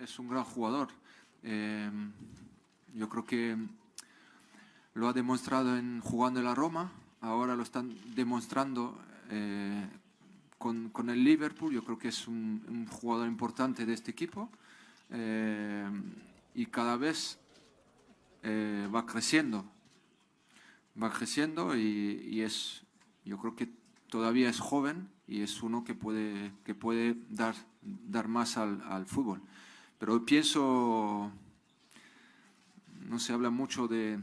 Es un gran jugador. Yo creo que lo ha demostrado jugando en la Roma, ahora lo están demostrando con el Liverpool. Yo creo que es un jugador importante de este equipo y cada vez va creciendo yo creo que todavía es joven y es uno que puede dar más al fútbol. Pero pienso, no se habla mucho de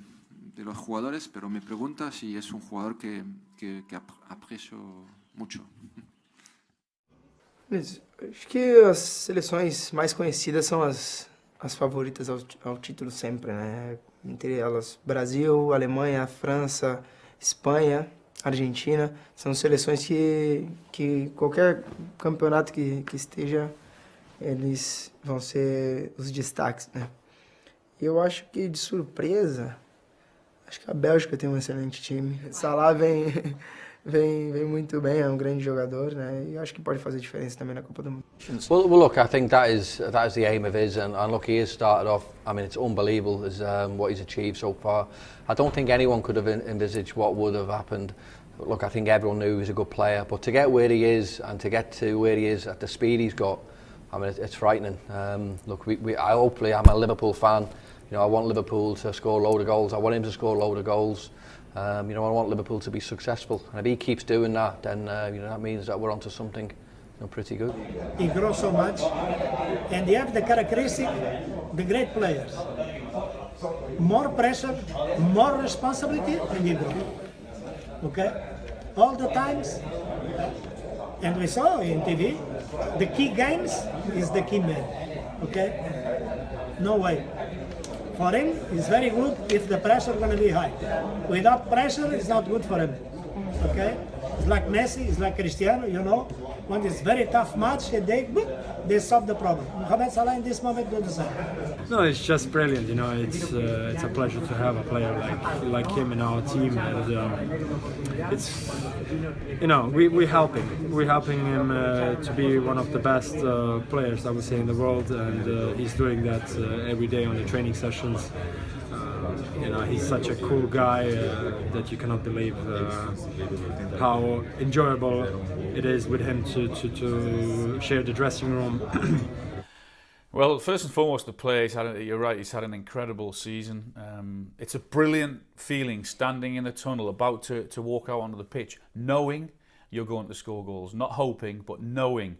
los jugadores, pero me pregunta si es un jugador que aprecio mucho. Acho que as seleções mais conhecidas são as favoritas ao título sempre, né? Entre elas Brasil, Alemanha, França, Espanha, Argentina. São seleções que qualquer campeonato que esteja, eles vão ser os destaques, né? Eu acho que de surpresa, acho que a Bélgica tem um excelente time. Salah vem muito bem, é um grande jogador, né? E acho que pode fazer diferença também na Copa do Mundo. Well, look, I think that is the aim of his, and look, he has started off. I mean, it's unbelievable as what he's achieved so far. I don't think anyone could have envisaged what would have happened. But look, I think everyone knew he was a good player, but to get where he is and to get to where he is at the speed he's got, I mean, it's frightening. Look, hopefully, I'm a Liverpool fan. You know, I want Liverpool to score a load of goals. I want him to score a load of goals. You know, I want Liverpool to be successful, and if he keeps doing that, then you know, that means that we're onto something, you know, pretty good. He grows so much, and you have the characteristic, the great players. More pressure, more responsibility, and you grow. Okay, all the times, and we saw in TV, the key games is the key man. Okay, no way. For him, it's very good if the pressure is going to be high. Without pressure, it's not good for him. Okay? It's like Messi, it's like Cristiano, you know. When it's very tough match, they solve the problem. Mohamed Salah in this moment do the same. No, it's just brilliant. You know, it's a pleasure to have a player like him in our team, and it's, you know, we're helping him to be one of the best players, I would say, in the world, and he's doing that every day on the training sessions. You know, he's such a cool guy that you cannot believe how enjoyable it is with him to share the dressing room. Well, first and foremost, the player, you're right, he's had an incredible season. It's a brilliant feeling standing in the tunnel, about to walk out onto the pitch, knowing you're going to score goals, not hoping, but knowing.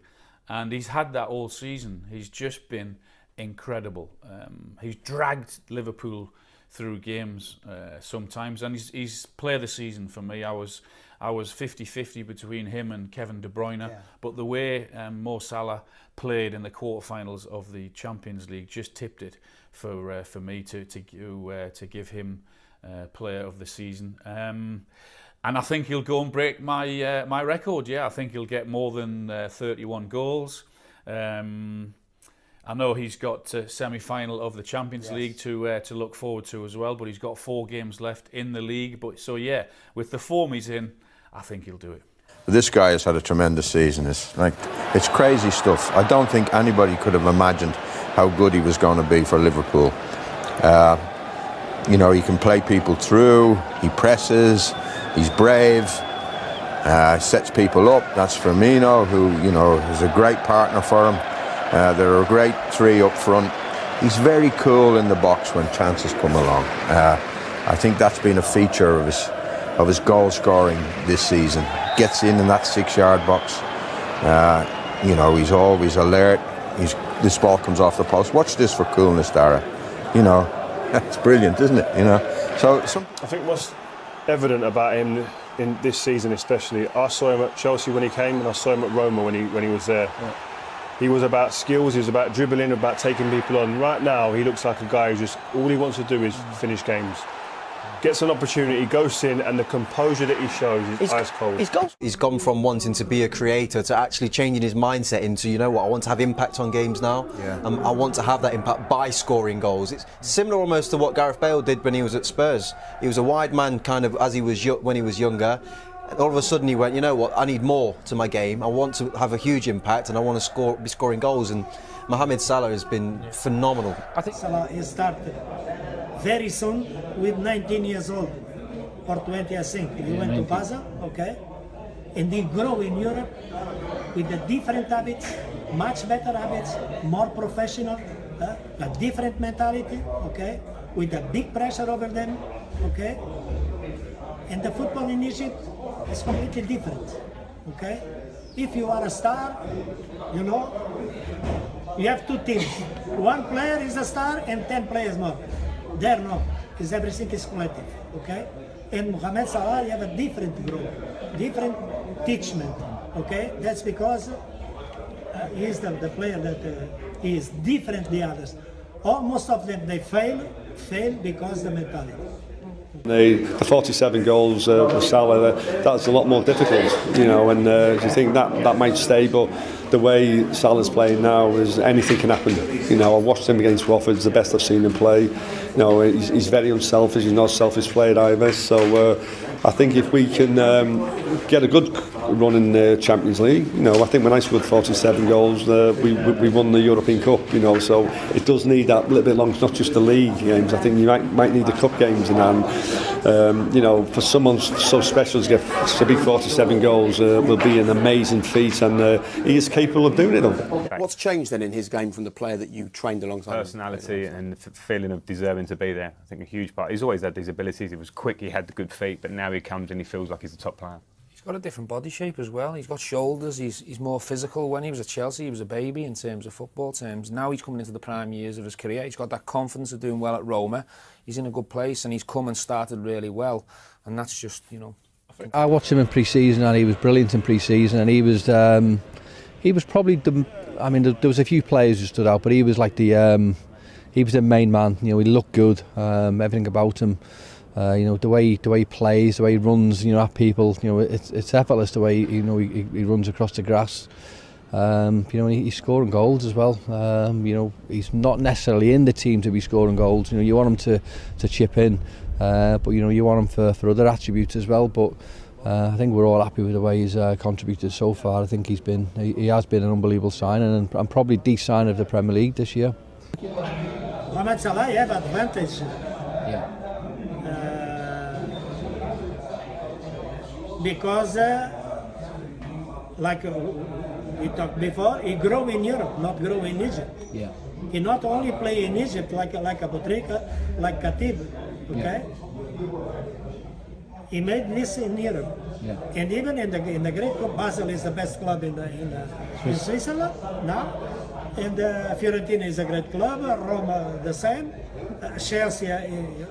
And he's had that all season. He's just been incredible. He's dragged Liverpool through games sometimes, and he's player of the season for me. I was 50-50 between him and Kevin De Bruyne, yeah. But the way Mo Salah played in the quarterfinals of the Champions League just tipped it for me to give him player of the season. And I think he'll go and break my record. Yeah, I think he'll get more than 31 goals. I know he's got a semi-final of the Champions League to look forward to as well, but he's got 4 games left in the league. But so yeah, with the form he's in, I think he'll do it. This guy has had a tremendous season. It's crazy stuff. I don't think anybody could have imagined how good he was going to be for Liverpool. You know, he can play people through. He presses. He's brave. Sets people up. That's Firmino, who, you know, is a great partner for him. They're a great 3 up front. He's very cool in the box when chances come along. I think that's been a feature of his goal scoring this season. Gets in that 6-yard box. You know, he's always alert. This ball comes off the post. Watch this for coolness, Dara. You know, it's brilliant, isn't it? You know. I think what's evident about him in this season, especially, I saw him at Chelsea when he came, and I saw him at Roma when he was there. Yeah. He was about skills, he was about dribbling, about taking people on. Right now, he looks like a guy who just, all he wants to do is finish games. Gets an opportunity, goes in, and the composure that he shows is ice cold. He's gone from wanting to be a creator to actually changing his mindset into, you know what, I want to have impact on games now. Yeah. I want to have that impact by scoring goals. It's similar almost to what Gareth Bale did when he was at Spurs. He was a wide man kind of as he was when he was younger. all of a sudden he went, you know what, I need more to my game. I want to have a huge impact and I want to be scoring goals. And Mohamed Salah has been phenomenal. I think Salah is started very soon with 19 years old or 20, I think. He went to Basel, okay, and he grew in Europe with the different habits, much better habits, more professional, a different mentality, okay, with a big pressure over them, okay. And the football in Egypt is completely different, okay. If you are a star, you know, you have two teams. One player is a star and 10 players more. There no, because everything is collective, okay? And Mohamed Salah, you have a different group, different teachment, okay? That's because he is the player that he is different than the others. Almost of them, they fail because the mentality. The 47 goals with Salah, that's a lot more difficult, you know, and you think that might stay, but the way Salah's playing now is anything can happen. You know, I watched him against Watford, it's the best I've seen him play. You know, he's very unselfish, he's not a selfish player either, so I think if we can get a good run in the Champions League, you know, I think when I scored 47 goals, we won the European Cup, you know, so it does need that little bit longer, not just the league games. I think you might need the cup games in hand. You know, for someone so special to be 47 goals will be an amazing feat, and he is capable of doing it. What's changed then in his game from the player that you trained alongside? Personality and the feeling of deserving to be there. I think a huge part. He's always had these abilities. He was quick, he had the good feet, but now he comes and he feels like he's a top player. He's got a different body shape as well. He's got shoulders. He's more physical. When he was at Chelsea, he was a baby in terms of football terms. Now he's coming into the prime years of his career. He's got that confidence of doing well at Roma. He's in a good place and he's come and started really well. And that's just, you know. I watched him in pre-season and he was brilliant in pre-season, and he was probably the. I mean, there was a few players who stood out, but he was like the. He was the main man. You know, he looked good. Everything about him. You know, the way he plays, the way he runs, you know, at people, you know, it's effortless the way he runs across the grass. You know, he's scoring goals as well. You know, he's not necessarily in the team to be scoring goals. You know, you want him to chip in, but you know, you want him for other attributes as well. But I think we're all happy with the way he's contributed so far. I think he has been an unbelievable signing, and probably the sign of the Premier League this year. Mohamed Salah have advantage. Yeah. Because, like we talked before, he grew in Europe, not grew in Egypt. Yeah. He not only play in Egypt like Abutrika, like Khatib, okay? Yeah. He made this in Europe, yeah. And even in the great club, Basel is the best club in Switzerland now, and Fiorentina is a great club. Roma the same. Chelsea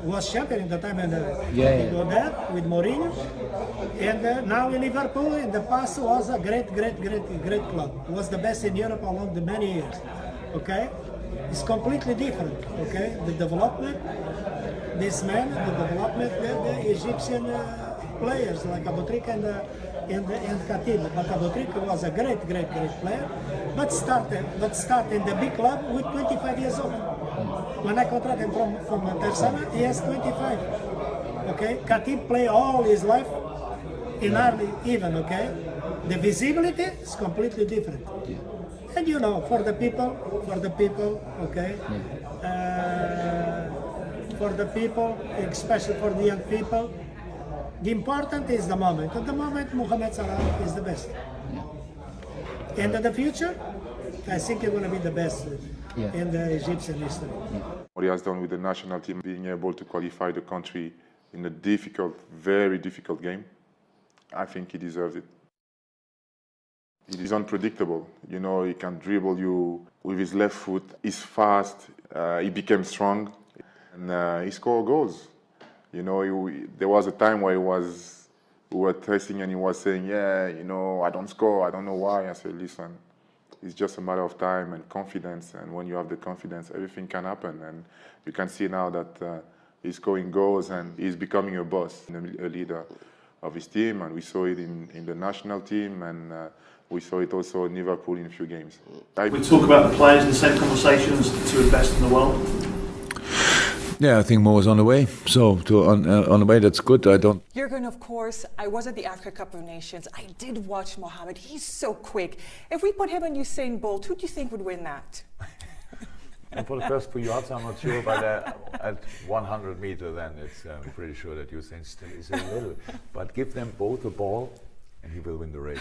was champion in the time, and he go there with Mourinho. And now in Liverpool, in the past, was a great club. It was the best in Europe along the many years. Okay, it's completely different. Okay, the development, the development, the Egyptian players like Abutrika and Khatib. But Abutrika was a great player, but started in the big club with 25 years old. When I contracted him from Tersana, he has 25. Okay, Khatib played all his life in early even. Okay, the visibility is completely different. Yeah. And you know, for the people, okay, for the people, especially for the young people, the important is the moment. At the moment, Mohamed Salah is the best. Yeah. And in the future, I think it's going to be the best in the Egyptian history. Yeah. What he has done with the national team, being able to qualify the country in a difficult, very difficult game, I think he deserves it. He is unpredictable. You know, he can dribble you with his left foot. He's fast. He became strong, and he scored goals. You know, there was a time where we were testing, and he was saying, "Yeah, you know, I don't score. I don't know why." I said, "Listen, it's just a matter of time and confidence. And when you have the confidence, everything can happen." And you can see now that he's scoring goals and he's becoming a boss, a leader of his team. And we saw it in the national team, and we saw it also in Liverpool in a few games. We talk about the players in the same conversation as the two best in the world. Yeah, I think Mo is on the way. So on the way, that's good. I don't. Jurgen, of course, I was at the Africa Cup of Nations. I did watch Mohammed. He's so quick. If we put him and Usain Bolt, who do you think would win that? And for the first few yards, I'm not sure, but at 100 meters, then it's pretty sure that Usain still is a little. But give them both the ball, and he will win the race.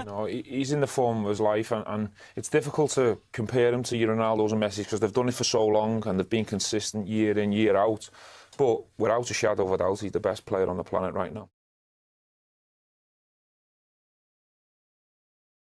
No, he's in the form of his life, and it's difficult to compare him to your Ronaldo's and Messi's because they've done it for so long and they've been consistent year in, year out. But without a shadow of a doubt, he's the best player on the planet right now.